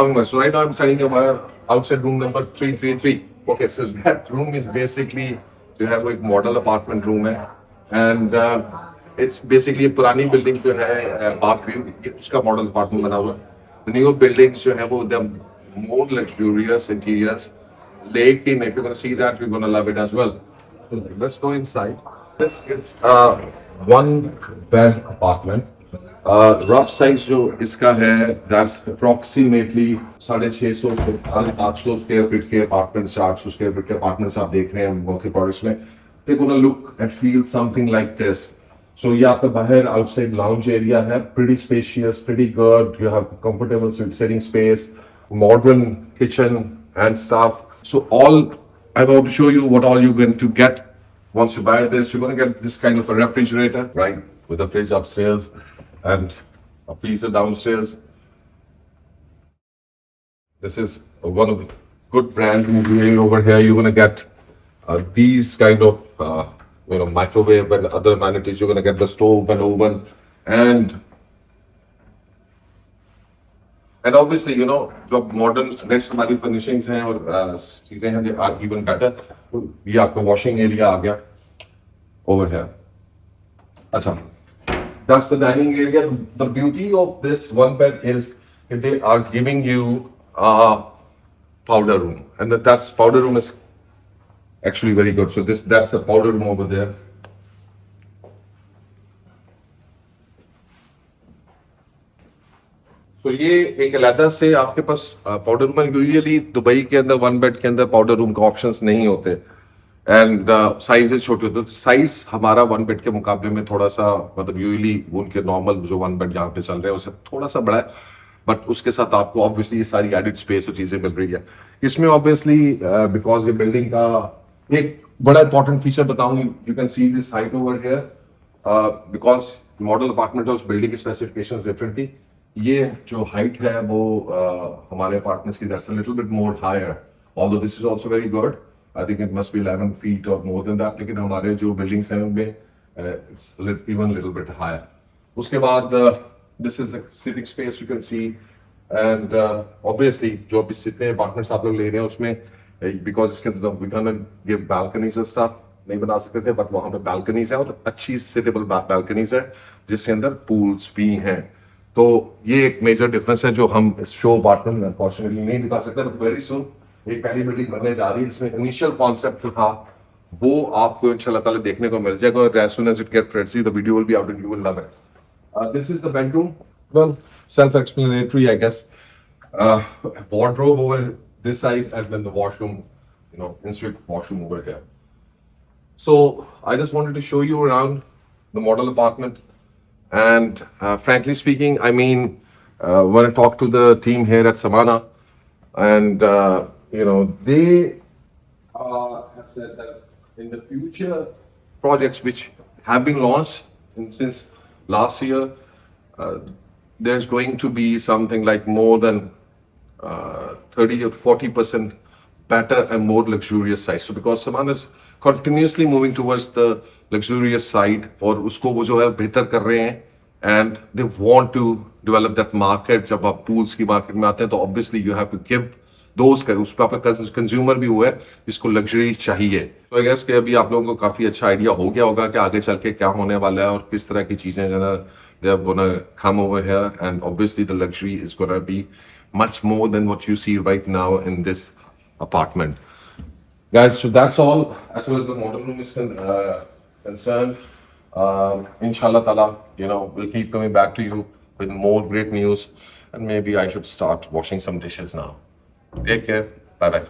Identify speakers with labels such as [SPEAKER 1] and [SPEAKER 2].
[SPEAKER 1] So right now I'm setting up my outside room number 333. Okay, so that room is basically you have a model apartment room है and it's basically a पुरानी building जो है Park View उसका model apartment बना हुआ है. The newer buildings जो है वो they're more luxurious interiors. लेकिन if you're gonna see that you're gonna love it as well. So let's go inside. This is a one bed apartment. Rough size जो इसका है दैट्स अप्रोक्सीमेटली 650 से 750 square feet के apartment 800 square feet के apartments आप देख रहे हैं मोती प्रोडक्ट्स में. They gonna look and feel something like this. So ये आपका बाहर आउटसाइड लाउंज एरिया है, pretty spacious, pretty good. You have comfortable sitting space, modern kitchen and stuff. So all I want to show you what all you going to get once you buy this. You're going to get this kind of a refrigerator, right, with a fridge upstairs and a freezer downstairs. This is one of the good brands over here. You're going to get these kind of microwave and other amenities. You're going to get the stove and oven and obviously जो modern next हमारी furnishings हैं और चीजें हैं, they are even better. ये आपका washing area आ गया over here. अच्छा, that's the dining area. The beauty of this one bed is that they are giving you a powder room, and that's powder room is actually very good. So that's the powder room over there. So ये एक अलग से आपके पास powder room. Usually Dubai के अंदर one bed के अंदर powder room का ऑप्शंस नहीं होते एंड साइजेस छोटे होते. तो साइज हमारा वन बेड के मुकाबले में थोड़ा सा मतलब यूजुअली उनके नॉर्मल जो वन बेड यहाँ पे चल रहे हैं उससे थोड़ा सा बड़ा है, बट उसके साथ आपको ऑब्वियसली ये सारी एडिड स्पेस और चीजें मिल रही है इसमें. ऑब्वियसली बिकॉज ये बिल्डिंग का एक बड़ा इंपॉर्टेंट फीचर बताऊं, you can see this height over here because model apartment है उस बिल्डिंग की स्पेसिफिकेशंस डिफरेंट थी. ये जो हाइट है वो हमारे अपार्टमेंट्स की that's a little bit more higher, although this is also very good. I think it must be 11 feet और मोर देन दैट, लेकिन हमारे जो बिल्डिंग्स हैं उनमें it's even little bit higher. उसके बाद this is the sitting space you can see and obviously जो अभी जितने अपार्टमेंट्स आप लोग ले रहे हैं उसमें बिकॉज इसके अंदर वी कैन गिव बालकनीज और स्टफ नहीं बना सकते थे, बट वहां पे बालकनीज है और अच्छी सिटेबल बालकनीज है जिसके अंदर पूल्स भी हैं. तो ये एक मेजर डिफरेंस है जो हम इस शो अपार्टमेंट में अनफॉर्चुनेटली नहीं दिखा सकते, बट वेरी सून एक पहली बिल्डिंग बनने जा रही है जिसमें इनिशियल कॉन्सेप्ट जो था वो आपको इंशाल्लाह ताला देखने को मिल जाएगा. और as soon as it gets ready the video will be out and you will love it. This is the bedroom. Well, self-explanatory I guess. Wardrobe over this side and then the washroom, in-suite washroom over here. So I just wanted to show you around the model apartment. And frankly speaking, I mean, when I talk to the team here at Samana, and they have said that in the future projects which have been launched since last year, there's going to be something like more than 30 or 40% better and more luxurious sites. So because Samana is continuously moving towards the luxurious side और उसको वो जो है बेहतर कर रहे हैं and they want to develop that market. जब आप pools की मार्केट में आते हैं तो obviously you have to give those उस पर आपका कंज्यूमर भी हुआ है जिसको लग्जरी चाहिए. तो आई गेस कि अभी आप लोगों को काफी अच्छा आइडिया हो गया होगा कि आगे चल के क्या होने वाला है और किस तरह की चीजें जो है they are gonna come over here and obviously the luxury is gonna be much more than what you see right now in this apartment. Guys, so that's all as far as the model room is concerned. Inshallah ta'ala, we'll keep coming back to you with more great news and maybe I should start washing some dishes now. Take care. Bye bye.